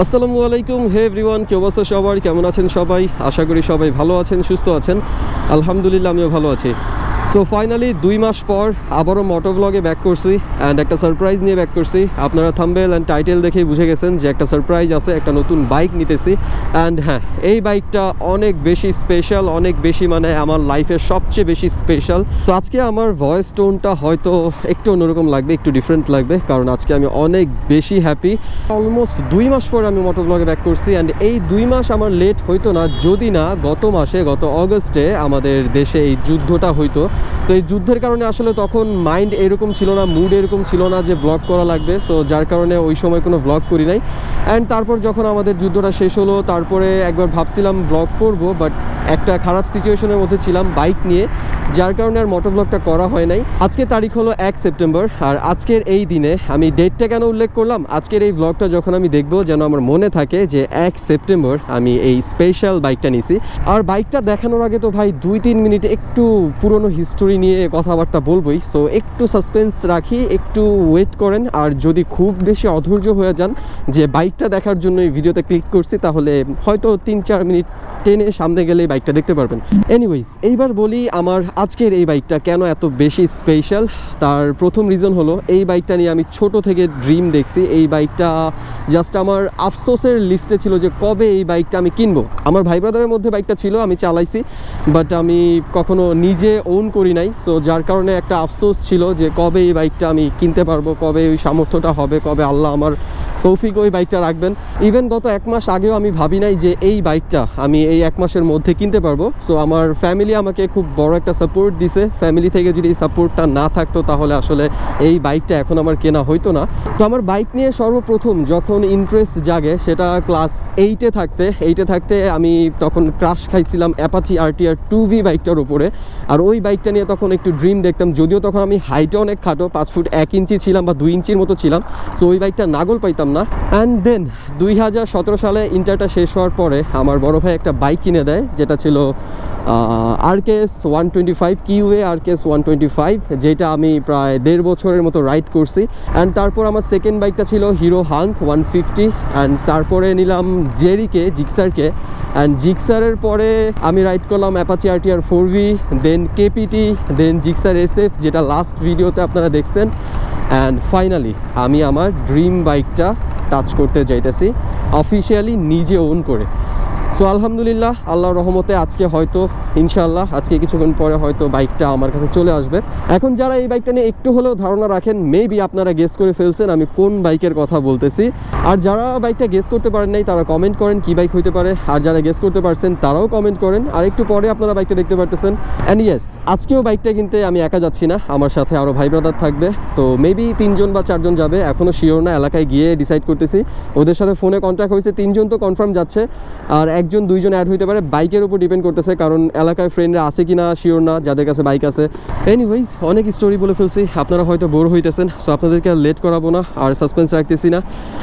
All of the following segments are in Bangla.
আসসালামু আলাইকুম হে এভরিওয়ান, কি অবস্থা সবার? কেমন আছেন সবাই? আশা করি সবাই ভালো আছেন, সুস্থ আছেন। আলহামদুলিল্লাহ আমিও ভালো আছি। সো ফাইনালি 2 মাস পর আবারও মোটোব্লগে ব্যাক করছি অ্যান্ড একটা সারপ্রাইজ নিয়ে ব্যাক করছি। আপনারা থাম্বনেল অ্যান্ড টাইটেল দেখেই বুঝে গেছেন যে একটা সারপ্রাইজ আছে, একটা নতুন বাইক নিতেছি। অ্যান্ড হ্যাঁ, এই বাইকটা অনেক বেশি স্পেশাল, অনেক বেশি মানে আমার লাইফের সবচেয়ে বেশি স্পেশাল। তো আজকে আমার ভয়েস টোনটা হয়তো একটু অন্যরকম লাগবে, একটু ডিফারেন্ট লাগবে, কারণ আজকে আমি অনেক বেশি হ্যাপি। অলমোস্ট 2 মাস পর আমি মোটোব্লগে ব্যাক করছি অ্যান্ড এই 2 মাস আমার লেট হইতো না যদি না গত অগস্টে আমাদের দেশে এই যুদ্ধটা হইতো। তো এই যুদ্ধের কারণে আসলে তখন মাইন্ড এরকম ছিল না, মুড এরকম ছিল না যে ব্লগ করা লাগবে। সো যার কারণে ওই সময় কোনো ব্লগ করি নাই। অ্যান্ড তারপর যখন আমাদের যুদ্ধটা শেষ হলো, তারপরে একবার ভাবছিলাম ব্লগ করব, বাট একটা খারাপ সিচুয়েশনের মধ্যে ছিলাম বাইক নিয়ে, যার কারণে আর মোটোব্লগটা করা হয় নাই। আজকে তারিখ হলো 1 সেপ্টেম্বর, আর আজকের এই দিনে আমি ডেটটা কেন উল্লেখ করলাম, আজকের এই ব্লগটা যখন আমি দেখবো যেন আমার মনে থাকে যে 1 সেপ্টেম্বর আমি এই স্পেশাল বাইকটা নিছি। আর বাইকটা দেখানোর আগে তো ভাই 2-3 মিনিট একটু পুরনো হিস্টোরি নিয়ে কথাবার্তা বলবোই। সো একটু সাসপেন্স রাখি, একটু ওয়েট করেন। আর যদি খুব বেশি অধৈর্য হয়ে যান যে বাইকটা দেখার জন্য এই ভিডিওতে ক্লিক করছি, তাহলে হয়তো 3-4 মিনিট টেনে সামনে গেলে এই বাইকটা দেখতে পারবেন। এনিওয়েজ, এইবার বলি আমার আজকের এই বাইকটা কেন এত বেশি স্পেশাল। তার প্রথম রিজন হলো এই বাইকটা নিয়ে আমি ছোট থেকে ড্রিম দেখছি। এই বাইকটা জাস্ট আমার আফসোসের লিস্টে ছিল যে কবে এই বাইকটা আমি কিনবো। আমার ভাই ব্রাদারের মধ্যে বাইকটা ছিল, আমি চালাইছি, বাট আমি কখনো নিজে ওন করি নাই। সো যার কারণে একটা আফসোস ছিল যে কবে এই বাইকটা আমি কিনতে পারবো, কবে ওই সামর্থ্যটা হবে, কবে আল্লাহ আমার তৌফিক ওই বাইকটা রাখবেন। ইভেন গত 1 মাস আগেও আমি ভাবি নাই যে এই বাইকটা আমি এই 1 মাসের মধ্যে কিনতে পারবো। সো আমার ফ্যামিলি আমাকে খুব বড় একটা সাপোর্ট দিছে। ফ্যামিলি থেকে যদি এই সাপোর্টটা না থাকতো তাহলে আসলে এই বাইকটা এখন আমার কেনা হইতো না। তো আমার বাইক নিয়ে সর্বপ্রথম যখন ইন্টারেস্ট জাগে সেটা ক্লাস 8-এ থাকতে আমি তখন ক্রাশ খাইছিলাম অ্যাপাচি RTR 2V বাইকটার উপরে। আর ওই বাইকটা নিয়ে তখন একটু ড্রিম দেখতাম, যদিও তখন আমি হাইটে অনেক খাটো, 5 ফুট 1 ইঞ্চি ছিলাম বা 2 ইঞ্চির মতো ছিলাম। সো ওই বাইকটা নাগল পাইতাম না। অ্যান্ড দেন 2017 সালে ইন্টারটা শেষ হওয়ার পরে আমার বড় ভাই একটা বাইক কিনে দেয়, যেটা ছিল RKS 125 কিউএ RKS 125, যেটা আমি প্রায় 1.5 বছরের মতো রাইড করছি। অ্যান্ড তারপর আমার সেকেন্ড বাইকটা ছিল হিরো হাঙ্ক 150। অ্যান্ড তারপরে নিলাম জিক্সারকে। অ্যান্ড জিক্সারের পরে আমি রাইড করলাম অ্যাপাচি RTR 4V, দেন KPT, দেন জিক্সার SF, যেটা লাস্ট ভিডিওতে আপনারা দেখছেন। অ্যান্ড ফাইনালি আমি আমার ড্রিম বাইকটা টাচ করতে যাইতেছি অফিসিয়ালি, নিজে ওন করে। সো আলহামদুলিল্লাহ, আল্লাহর রহমতে আজকে হয়তো ইনশাআল্লাহ আজকে কিছুক্ষণ পরে হয়তো বাইকটা আমার কাছে চলে আসবে। এখন যারা এই বাইকটা নিয়ে একটু হলেও ধারণা রাখেন, মেবি আপনারা গেস করে ফেলছেন আমি কোন বাইকের কথা বলতেছি। আর যারা বাইকটা গেস করতে পারেন নাই তারা কমেন্ট করেন কি বাইক হইতে পারে, আর যারা গেস করতে পারছেন তারাও কমেন্ট করেন। আর একটু পরে আপনারা বাইকটা দেখতে পারতেছেন। অ্যান্ড ইয়েস, আজকেও বাইকটা কিনতে আমি একা যাচ্ছি না, আমার সাথে আরও ভাই ব্রাদার থাকবে। তো মেবি 3 জন বা 4 জন যাবে, এখনও শিওর না, এলাকায় গিয়ে ডিসাইড করতেছি। ওদের সাথে ফোনে কন্ট্যাক্ট হয়েছে, 3 জন তো কনফার্ম যাচ্ছে, আর 1-2 জন অ্যাড হইতে পারে। বাইকের উপর ডিপেন্ড করতেছে, কারণ এলাকায় ফ্রেন্ডরা আছে কি না শিওর না, যাদের কাছে বাইক আছে। এনিওয়েজ, অনেক স্টোরি বলে ফেলছি, আপনারা হয়তো বোর হইতেছেন। সো আপনাদেরকে আর লেট করাবো না, আর সাসপেন্স রাখতেছি না।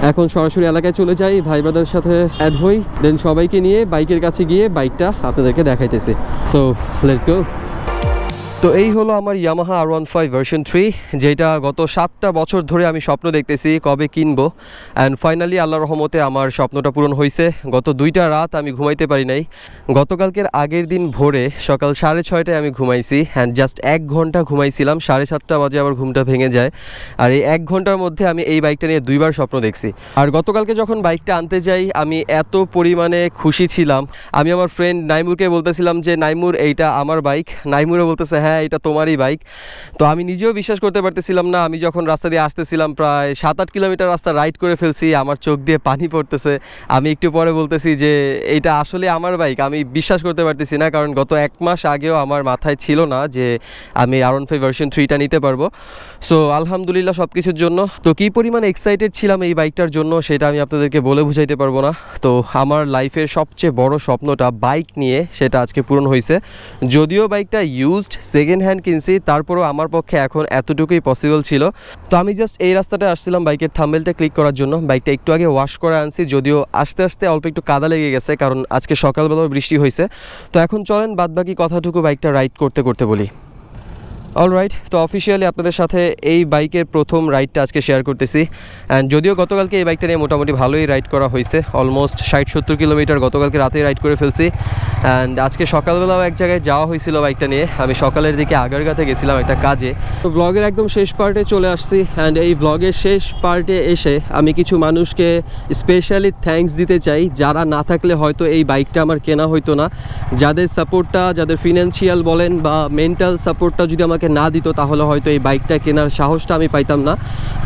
এখন সরাসরি এলাকায় চলে যাই, ভাই ব্রাদারের সাথে অ্যাড হই, দেন সবাইকে নিয়ে বাইকের কাছে গিয়ে বাইকটা আপনাদেরকে দেখাইতেছি। So let's go. তো এই হলো আমার ইয়ামাহা R15 ভার্সন 3, যেটা গত 7টা বছর ধরে আমি স্বপ্ন দেখতেছি কবে কিনবো। অ্যান্ড ফাইনালি আল্লাহর রহমতে আমার স্বপ্নটা পূরণ হয়েছে। গত 2টা রাত আমি ঘুমাইতে পারি নাই। গতকালকের আগের দিন ভোরে সকাল 6:30টায় আমি ঘুমাইছি, অ্যান্ড জাস্ট 1 ঘন্টা ঘুমাইছিলাম, 7:30 বাজে আবার ঘুমটা ভেঙে যায়। আর এই 1 ঘন্টার মধ্যে আমি এই বাইকটা নিয়ে 2বার স্বপ্ন দেখছি। আর গতকালকে যখন বাইকটা আনতে যাই আমি এত পরিমাণে খুশি ছিলাম, আমি আমার ফ্রেন্ড নাইমুরকে বলতেছিলাম যে নাইমুর এইটা আমার বাইক। নাইমুরও বলতেছে হ্যাঁ এটা তোমারই বাইক। তো আমি নিজেও বিশ্বাস করতে পারতেছিলাম না। আমি যখন রাস্তা দিয়ে আসতেছিলাম, প্রায় 7-8 কিলোমিটার রাস্তা রাইড করে ফেলছি, আমার চোখ দিয়ে পানি পড়তেছে। আমি একটু পরে বলতেছি যে এইটা আসলে আমার বাইক। আমি বিশ্বাস করতে পারতেছি না, কারণ গত 1 মাস আগেও আমার মাথায় ছিল না যে আমি R15 ভার্সন 3টা নিতে পারবো। সো আলহামদুলিল্লাহ সব কিছুর জন্য। তো কী পরিমাণে এক্সাইটেড ছিলাম এই বাইকটার জন্য সেটা আমি আপনাদেরকে বলে বুঝাইতে পারবো না। তো আমার লাইফের সবচেয়ে বড় স্বপ্নটা বাইক নিয়ে, সেটা আজকে পূরণ হয়েছে। যদিও বাইকটা ইউজড সেকেন্ড হ্যান্ড কিনছি, তারপরও আমার পক্ষে এখন এতটুকুই পসিবল ছিল। তো আমি জাস্ট এই রাস্তাটায় আসছিলাম বাইকের থাম্বনেলটা ক্লিক করার জন্য। বাইকটা একটু আগে ওয়াশ করে আনছি, যদিও আস্তে আস্তে অল্প একটু কাদা লেগে গেছে, কারণ আজকে সকালবেলাও বৃষ্টি হয়েছে। তো এখন চলেন বাদবাকি কথাটুকু বাইকটা রাইড করতে করতে বলি। অলরাইট, তো অফিসিয়ালি আপনাদের সাথে এই বাইকের প্রথম রাইডটা আজকে শেয়ার করতেছি। অ্যান্ড যদিও গতকালকে এই বাইকটা নিয়ে মোটামুটি ভালোই রাইড করা হয়েছে, অলমোস্ট 60-70 কিলোমিটার গতকালকে রাতেই রাইড করে ফেলছি। অ্যান্ড আজকে সকালবেলাও এক জায়গায় যাওয়া হয়েছিল বাইকটা নিয়ে, আমি সকালের দিকে আগারগাঁতে গেছিলাম একটা কাজে। তো ব্লগের একদম শেষ পার্টে চলে আসছি। অ্যান্ড এই ব্লগের শেষ পার্টে এসে আমি কিছু মানুষকে স্পেশালি থ্যাঙ্কস দিতে চাই, যারা না থাকলে হয়তো এই বাইকটা আমার কেনা হইতো না। যাদের সাপোর্টটা, যাদের ফিনান্সিয়াল বলেন বা মেন্টাল সাপোর্টটা যদি আমাকে না দিত, তাহলে হয়তো এই বাইকটা কেনার সাহসটা আমি পাইতাম না।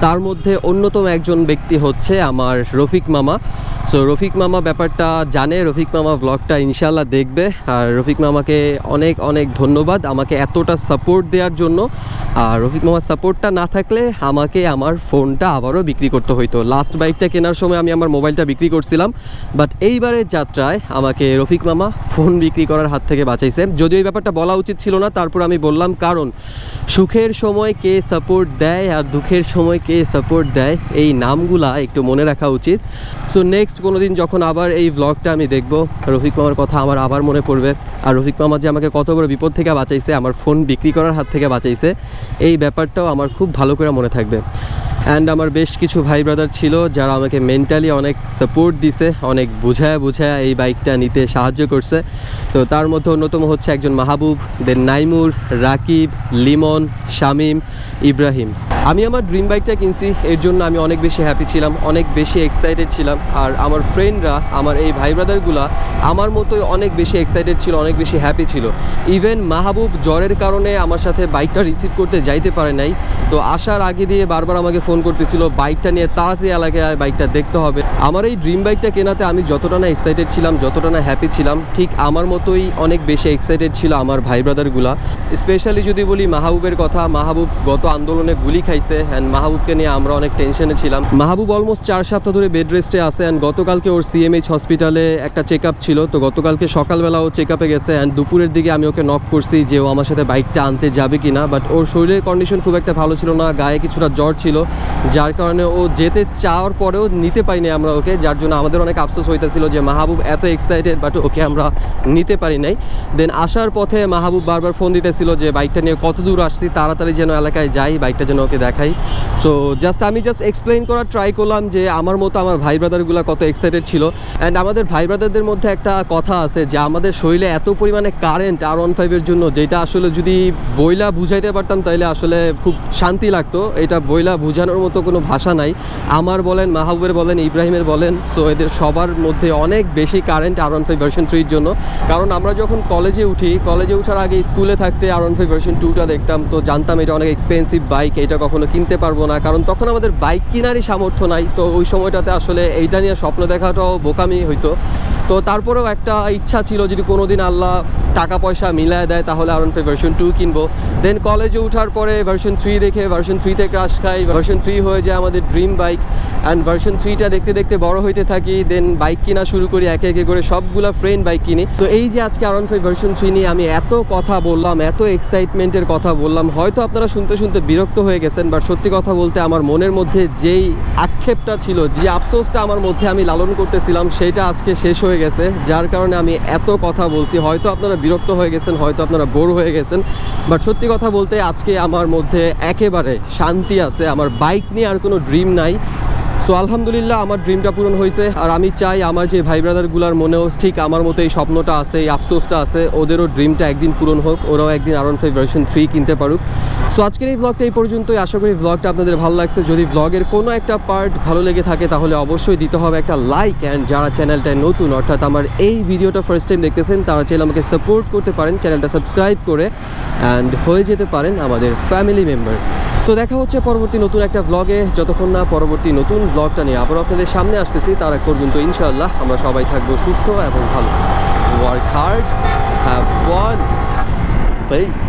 তার মধ্যে অন্যতম একজন ব্যক্তি হচ্ছে আমার রফিক মামা। সো রফিক মামা ব্যাপারটা জানে, রফিক মামা ব্লগটা ইনশাল্লাহ দেখবে। আর রফিক মামাকে অনেক অনেক ধন্যবাদ আমাকে এতটা সাপোর্ট দেওয়ার জন্য। আর রফিক মামার সাপোর্টটা না থাকলে আমাকে আমার ফোনটা আবারও বিক্রি করতে হইতো। লাস্ট বাইকটা কেনার সময় আমি আমার মোবাইলটা বিক্রি করছিলাম, বাট এইবারের যাত্রায় আমাকে রফিক মামা ফোন বিক্রি করার হাত থেকে বাঁচাইছে। যদিও এই ব্যাপারটা বলা উচিত ছিল না, তারপর আমি বললাম, কারণ সুখের সময় কে সাপোর্ট দেয় আর দুঃখের সময় কে সাপোর্ট দেয়, এই নামগুলা একটু মনে রাখা উচিত। সো নেক্সট কোনো দিন যখন আবার এই ব্লগটা আমি দেখব, রফিক মামার কথা আমার আবার মনে পড়বে। আর রফিক মামা যে আমাকে কত বড় বিপদ থেকে বাঁচাইছে, আমার ফোন বিক্রি করার হাত থেকে বাঁচাইছে, এই ব্যাপারটাও আমার খুব ভালো করে মনে থাকবে। অ্যান্ড আমার বেশ কিছু ভাই ব্রাদার ছিল যারা আমাকে মেন্টালি অনেক সাপোর্ট দিছে, অনেক বুঝায়া এই বাইকটা নিতে সাহায্য করছে। তো তার মধ্যে অন্যতম হচ্ছে একজন মাহবুব, দেন নাইমুর, রাকিব, লিমন, শামিম, ইব্রাহিম। আমি আমার ড্রিম বাইকটা কিনছি, এর জন্য আমি অনেক বেশি হ্যাপি ছিলাম, অনেক বেশি এক্সাইটেড ছিলাম। আর আমার ফ্রেন্ডরা, আমার এই ভাই ব্রাদারগুলা আমার মতোই অনেক বেশি এক্সাইটেড ছিল, অনেক বেশি হ্যাপি ছিল। ইভেন মাহবুব জ্বরের কারণে আমার সাথে বাইকটা রিসিভ করতে যাইতে পারে নাই। তো আসার আগে দিয়ে বারবার আমাকে ফোন করতেছিল বাইকটা নিয়ে তাড়াতাড়ি এলাকায় বাইকটা দেখতে হবে। আমার এই ড্রিম বাইকটা কেনাতে আমি যতটা না এক্সাইটেড ছিলাম, যতটা না হ্যাপি ছিলাম, ঠিক আমার মতোই অনেক বেশি এক্সাইটেড ছিল আমার ভাই ব্রাদারগুলা। স্পেশালি যদি বলি মাহবুবের কথা, মাহবুব গত আন্দোলনে গুলি খাইছে। অ্যান্ড মাহবুবকে নিয়ে আমরা অনেক টেনশনে ছিলাম। মাহবুব অলমোস্ট 4 সপ্তাহ ধরে বেড রেস্টে আছে। অ্যান্ড গতকালকে ওর সিএমএইচ হসপিটালে একটা চেক আপ ছিল। তো গতকালকে সকালবেলা ও চেক আপে গেছে। অ্যান্ড দুপুরের দিকে আমি ওকে নক করছি যে ও আমার সাথে বাইকটা আনতে যাবে কিনা, বাট ওর শরীরের কন্ডিশন খুব একটা ভালো ছিল না, গায়ে কিছুটা জ্বর ছিল, যার কারণে ও যেতে চাওয়ার পরেও নিতে পারিনি আমরা ওকে। যার জন্য আমাদের অনেক আফসোস হইতেছিল যে মাহবুব এত এক্সাইটেড বাট ওকে আমরা নিতে পারি নাই। দেন আসার পথে মাহবুব বারবার ফোন দিতেছিল যে বাইকটা নিয়ে কত দূর আসছি, তাড়াতাড়ি যেন এলাকায় যাই, বাইকটা যেন ওকে দেখাই। সো আমি জাস্ট এক্সপ্লেইন করার ট্রাই করলাম যে আমার মতো আমার ভাই ব্রাদারগুলো কত এক্সাইটেড ছিল। অ্যান্ড আমাদের ভাই ব্রাদারদের মধ্যে একটা কথা আছে যে আমাদের শরীরে এত পরিমাণে কারেন্ট R15-এর জন্য, যেটা আসলে যদি বইলা বুঝাইতে পারতাম তাহলে আসলে খুব শান্তি লাগতো। এটা বইলা বুঝানোর মতো কোনো ভাষা নাই। আমার বলেন, মাহবুবের বলেন, ইব্রাহিমের বলেন, সো এদের সবার মধ্যে অনেক বেশি কারেন্ট R15 ভার্সন 3-র জন্য। কারণ আমরা যখন কলেজে উঠি, কলেজে ওঠার আগে স্কুলে থাকতে R15 ভার্সন 2টা দেখতাম, তো জানতাম এটা অনেক এক্সপেন্সিভ বাইক, এটা কখনো কিনতে পারবো না, কারণ তখন আমাদের বাইক কেনারই সামর্থ্য নাই। তো ওই সময়টাতে আসলে এইটা নিয়ে স্বপ্ন দেখাটাও বোকামি হইতো। তো তারপরেও একটা ইচ্ছা ছিল যদি কোনো দিন আল্লাহ টাকা পয়সা মিলায় দেয় তাহলে R15 ভার্সন 2 কিনবো। দেন কলেজে ওঠার পরে ভার্সন 3 দেখে ভার্সন 3-তে ক্রাশ খাই, ভার্সন 3 হয়ে যায় আমাদের ড্রিম বাইক। অ্যান্ড ভার্সন 3টা দেখতে দেখতে বড় হইতে থাকি। দেন বাইক কিনা শুরু করি, একে একে করে সবগুলা ফ্রেন্ড বাইক কিনি। তো এই যে আজকে R15 ভার্সন 3 নিয়ে আমি এত কথা বললাম, এত এক্সাইটমেন্টের কথা বললাম, হয়তো আপনারা শুনতে শুনতে বিরক্ত হয়ে গেছেন, বাট সত্যি কথা বলতে আমার মনের মধ্যে যেই আক্ষেপটা ছিল, যে আফসোসটা আমার মধ্যে আমি লালন করতেছিলাম, সেটা আজকে শেষ হয়ে গেছে। যার কারণে আমি এত কথা বলছি। হয়তো আপনারা বিরক্ত হয়ে গেছেন, হয়তো আপনারা বোর হয়ে গেছেন, বাট সত্যি কথা বলতে আজকে আমার মধ্যে একেবারে শান্তি আছে। আমার বাইক নিয়ে আর কোনো ড্রিম নাই। সো আলহামদুলিল্লাহ আমার ড্রিমটা পূরণ হয়েছে। আর আমি চাই আমার যে ভাই ব্রাদারগুলোর মনেও ঠিক আমার মতো এই স্বপ্নটা আছে, এই আফসোসটা আছে, ওদেরও ড্রিমটা একদিন পূরণ হোক, ওরাও একদিন R15 ভার্সন 3 কিনতে পারুক। সো আজকের এই ব্লগটা এই পর্যন্তই। আশা করি ব্লগটা আপনাদের ভালো লাগছে। যদি ব্লগের কোনো একটা পার্ট ভালো লেগে থাকে তাহলে অবশ্যই দিতে হবে একটা লাইক। অ্যান্ড যারা চ্যানেলটায় নতুন, অর্থাৎ আমার এই ভিডিওটা ফার্স্ট টাইম দেখতেছেন, তারা চাইলে আমাকে সাপোর্ট করতে পারেন চ্যানেলটা সাবস্ক্রাইব করে, অ্যান্ড হয়ে যেতে পারেন আমাদের ফ্যামিলি মেম্বার। তো দেখা হচ্ছে পরবর্তী নতুন একটা ব্লগে। যতক্ষণ না পরবর্তী নতুন ব্লগটা নিয়ে আবার আপনাদের সামনে আসতেছি, তার আগ পর্যন্ত ইনশাআল্লাহ আমরা সবাই থাকবো সুস্থ এবং ভালো। Work hard, have fun, piece.